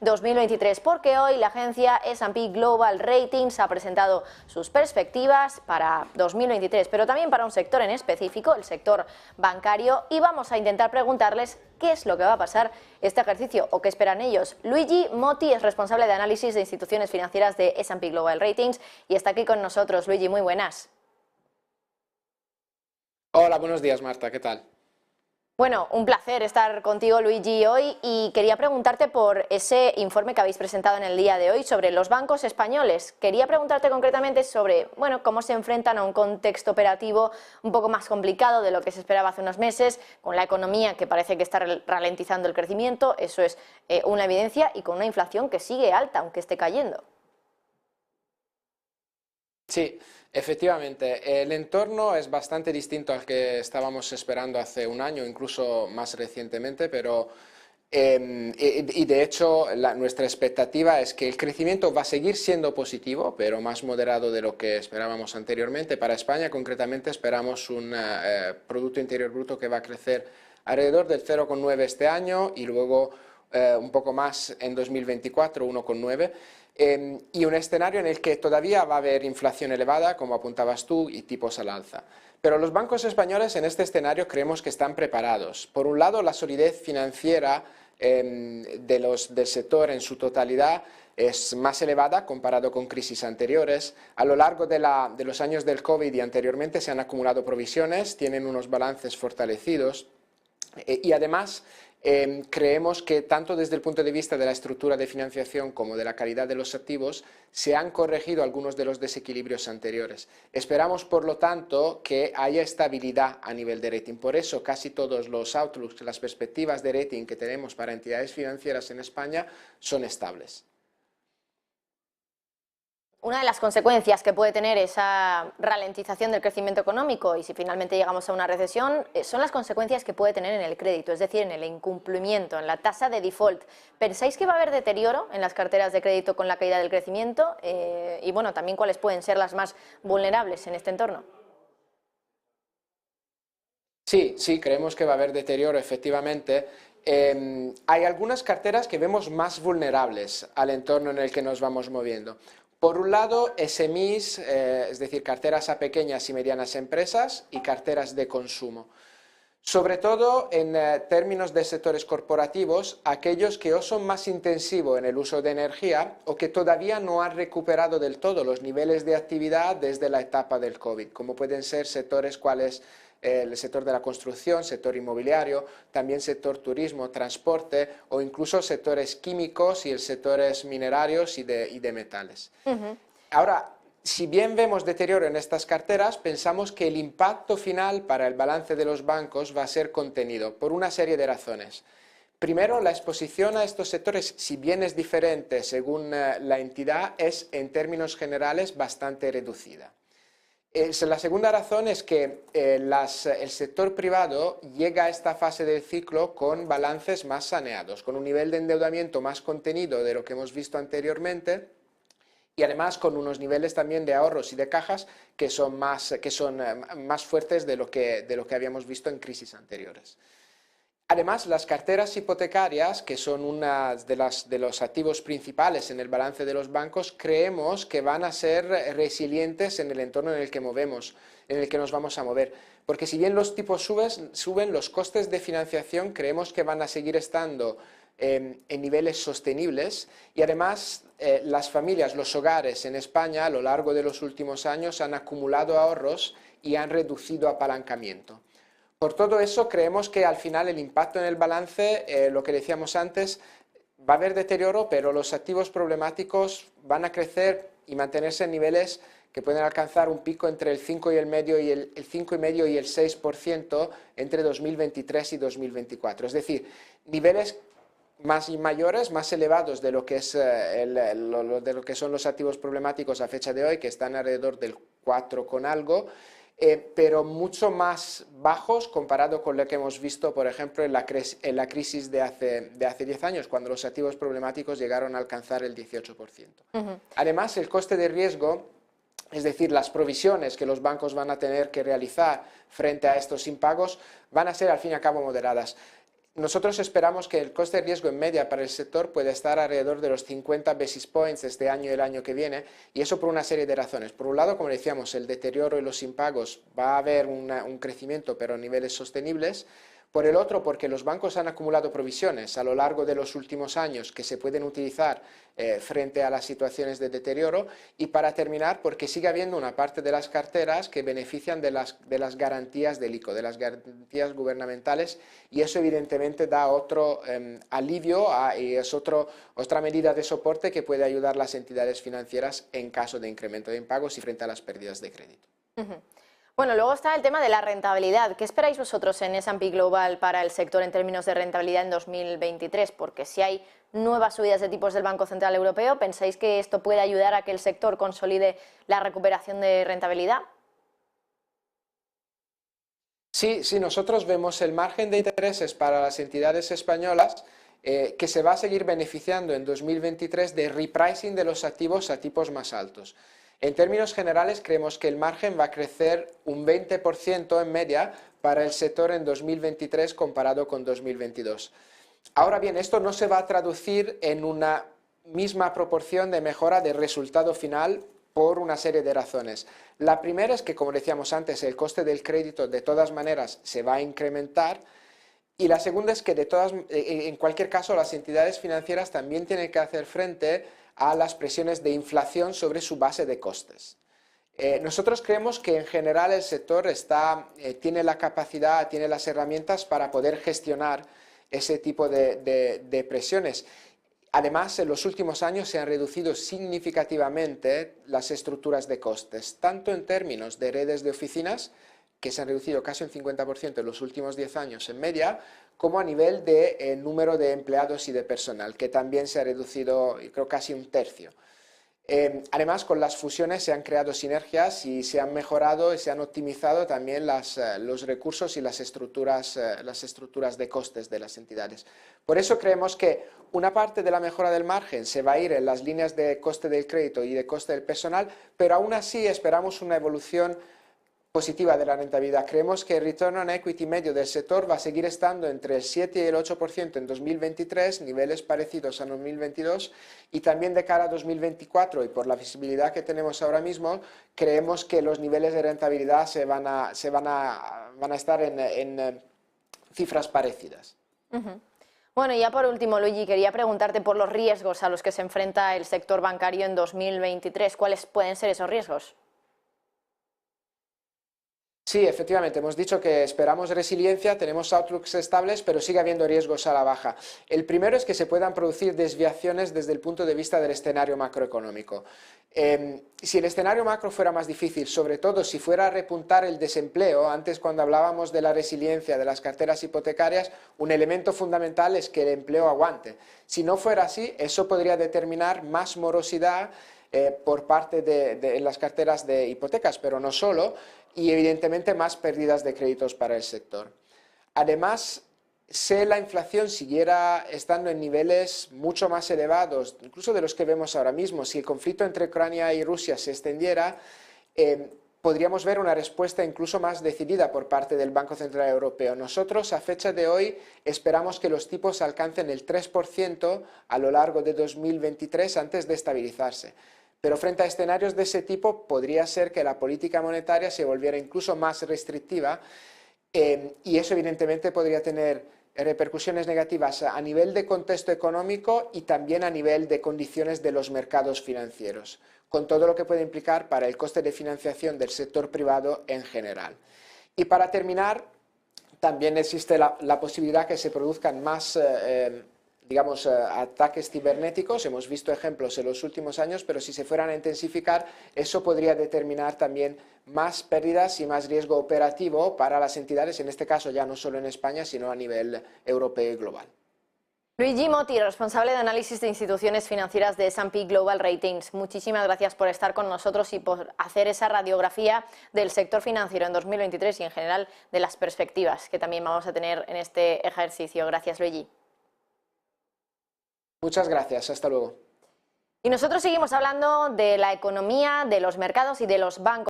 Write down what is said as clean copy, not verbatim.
2023, porque hoy la agencia S&P Global Ratings ha presentado sus perspectivas para 2023, pero también para un sector en específico, el sector bancario, y vamos a intentar preguntarles qué es lo que va a pasar este ejercicio o qué esperan ellos. Luigi Motti es responsable de análisis de instituciones financieras de S&P Global Ratings y está aquí con nosotros. Luigi, muy buenas. Hola, buenos días, Marta, ¿qué tal? Bueno, un placer estar contigo, Luigi, hoy, y quería preguntarte por ese informe que habéis presentado en el día de hoy sobre los bancos españoles. Quería preguntarte concretamente sobre, bueno, cómo se enfrentan a un contexto operativo un poco más complicado de lo que se esperaba hace unos meses, con la economía que parece que está ralentizando el crecimiento, eso es una evidencia, y con una inflación que sigue alta, aunque esté cayendo. Sí, efectivamente, el entorno es bastante distinto al que estábamos esperando hace un año, incluso más recientemente, pero y de hecho nuestra expectativa es que el crecimiento va a seguir siendo positivo, pero más moderado de lo que esperábamos anteriormente. Para España, concretamente, esperamos un Producto Interior Bruto que va a crecer alrededor del 0,9 este año y luego un poco más en 2024, 1,9. Y un escenario en el que todavía va a haber inflación elevada, como apuntabas tú, y tipos al alza. Pero los bancos españoles en este escenario creemos que están preparados. Por un lado, la solidez financiera del sector en su totalidad es más elevada comparado con crisis anteriores. A lo largo de los años del COVID y anteriormente se han acumulado provisiones, tienen unos balances fortalecidos y además creemos que tanto desde el punto de vista de la estructura de financiación como de la calidad de los activos se han corregido algunos de los desequilibrios anteriores. Esperamos, por lo tanto, que haya estabilidad a nivel de rating. Por eso casi todos los outlooks, las perspectivas de rating que tenemos para entidades financieras en España son estables. Una de las consecuencias que puede tener esa ralentización del crecimiento económico y si finalmente llegamos a una recesión son las consecuencias que puede tener en el crédito, es decir, en el incumplimiento, en la tasa de default. ¿Pensáis que va a haber deterioro en las carteras de crédito con la caída del crecimiento? Y bueno, también cuáles pueden ser las más vulnerables en este entorno. Sí, creemos que va a haber deterioro, efectivamente. Hay algunas carteras que vemos más vulnerables al entorno en el que nos vamos moviendo. Por un lado, SMEs, es decir, carteras a pequeñas y medianas empresas y carteras de consumo. Sobre todo en términos de sectores corporativos, aquellos que o son más intensivos en el uso de energía o que todavía no han recuperado del todo los niveles de actividad desde la etapa del COVID, como pueden ser sectores cuales el sector de la construcción, sector inmobiliario, también sector turismo, transporte o incluso sectores químicos y el sectores minerarios y de metales. Ahora, si bien vemos deterioro en estas carteras, pensamos que el impacto final para el balance de los bancos va a ser contenido por una serie de razones. Primero, la exposición a estos sectores, si bien es diferente según la entidad, es en términos generales bastante reducida. La segunda razón es que el sector privado llega a esta fase del ciclo con balances más saneados, con un nivel de endeudamiento más contenido de lo que hemos visto anteriormente y además con unos niveles también de ahorros y de cajas que son más fuertes de lo que habíamos visto en crisis anteriores. Además, las carteras hipotecarias, que son una de los activos principales en el balance de los bancos, creemos que van a ser resilientes en el entorno en el que nos vamos a mover. Porque si bien los tipos suben, los costes de financiación creemos que van a seguir estando en niveles sostenibles y además las familias, los hogares en España a lo largo de los últimos años han acumulado ahorros y han reducido apalancamiento. Por todo eso, creemos que al final el impacto en el balance, lo que decíamos antes, va a haber deterioro, pero los activos problemáticos van a crecer y mantenerse en niveles que pueden alcanzar un pico entre el 5,5% y el 5,5% y el 6% entre 2023 y 2024. Es decir, niveles mayores, más elevados de lo que son los activos problemáticos a fecha de hoy, que están alrededor del 4 con algo, pero mucho más bajos comparado con lo que hemos visto, por ejemplo, en la crisis de hace 10 años, cuando los activos problemáticos llegaron a alcanzar el 18%. Además, el coste de riesgo, es decir, las provisiones que los bancos van a tener que realizar frente a estos impagos, van a ser al fin y al cabo moderadas. nosotros esperamos que el coste de riesgo en media para el sector puede estar alrededor de los 50 basis points este año y el año que viene, y eso por una serie de razones. Por un lado, como decíamos, el deterioro y los impagos, va a haber un crecimiento, pero a niveles sostenibles. Por el otro, porque los bancos han acumulado provisiones a lo largo de los últimos años que se pueden utilizar frente a las situaciones de deterioro. Y para terminar, porque sigue habiendo una parte de las carteras que benefician de las garantías del ICO, de las garantías gubernamentales, y eso evidentemente da otro alivio y es otra medida de soporte que puede ayudar a las entidades financieras en caso de incremento de impagos y frente a las pérdidas de crédito. Bueno, luego está el tema de la rentabilidad. ¿Qué esperáis vosotros en S&P Global para el sector en términos de rentabilidad en 2023? Porque si hay nuevas subidas de tipos del Banco Central Europeo, ¿pensáis que esto puede ayudar a que el sector consolide la recuperación de rentabilidad? Sí, nosotros vemos el margen de intereses para las entidades españolas que se va a seguir beneficiando en 2023 de repricing de los activos a tipos más altos. En términos generales, creemos que el margen va a crecer un 20% en media para el sector en 2023 comparado con 2022. Ahora bien, esto no se va a traducir en una misma proporción de mejora de resultado final por una serie de razones. La primera es que, como decíamos antes, el coste del crédito de todas maneras se va a incrementar. Y la segunda es que en cualquier caso las entidades financieras también tienen que hacer frente a las presiones de inflación sobre su base de costes. Nosotros creemos que en general el sector tiene la capacidad, tiene las herramientas para poder gestionar ese tipo de presiones. Además, en los últimos años se han reducido significativamente las estructuras de costes, tanto en términos de redes de oficinas, que se han reducido casi un 50% en los últimos 10 años en media, como a nivel de número de empleados y de personal, que también se ha reducido, creo, casi un tercio. Además, con las fusiones se han creado sinergias y se han mejorado y se han optimizado también los recursos y las estructuras de costes de las entidades. Por eso creemos que una parte de la mejora del margen se va a ir en las líneas de coste del crédito y de coste del personal, pero aún así esperamos una evolución positiva de la rentabilidad. Creemos que el return on equity medio del sector va a seguir estando entre el 7 y el 8% en 2023, niveles parecidos a 2022, y también de cara a 2024, y por la visibilidad que tenemos ahora mismo, creemos que los niveles de rentabilidad van a estar en cifras parecidas. Bueno, y ya por último, Luigi, quería preguntarte por los riesgos a los que se enfrenta el sector bancario en 2023. ¿Cuáles pueden ser esos riesgos? Sí, efectivamente, hemos dicho que esperamos resiliencia, tenemos outlooks estables, pero sigue habiendo riesgos a la baja. El primero es que se puedan producir desviaciones desde el punto de vista del escenario macroeconómico. Si el escenario macro fuera más difícil, sobre todo si fuera a repuntar el desempleo, antes cuando hablábamos de la resiliencia de las carteras hipotecarias, un elemento fundamental es que el empleo aguante. Si no fuera así, eso podría determinar más morosidad por parte de las carteras de hipotecas, pero no solo, y evidentemente más pérdidas de créditos para el sector. Además, si la inflación siguiera estando en niveles mucho más elevados, incluso de los que vemos ahora mismo, si el conflicto entre Ucrania y Rusia se extendiera, podríamos ver una respuesta incluso más decidida por parte del Banco Central Europeo. Nosotros, a fecha de hoy, esperamos que los tipos alcancen el 3% a lo largo de 2023 antes de estabilizarse. Pero frente a escenarios de ese tipo, podría ser que la política monetaria se volviera incluso más restrictiva y eso evidentemente podría tener repercusiones negativas a nivel de contexto económico y también a nivel de condiciones de los mercados financieros, con todo lo que puede implicar para el coste de financiación del sector privado en general. Y para terminar, también existe la posibilidad que se produzcan más ataques cibernéticos. Hemos visto ejemplos en los últimos años, pero si se fueran a intensificar, eso podría determinar también más pérdidas y más riesgo operativo para las entidades, en este caso ya no solo en España, sino a nivel europeo y global. Luigi Motti, responsable de análisis de instituciones financieras de S&P Global Ratings. Muchísimas gracias por estar con nosotros y por hacer esa radiografía del sector financiero en 2023 y en general de las perspectivas que también vamos a tener en este ejercicio. Gracias, Luigi. Muchas gracias, hasta luego. Y nosotros seguimos hablando de la economía, de los mercados y de los bancos.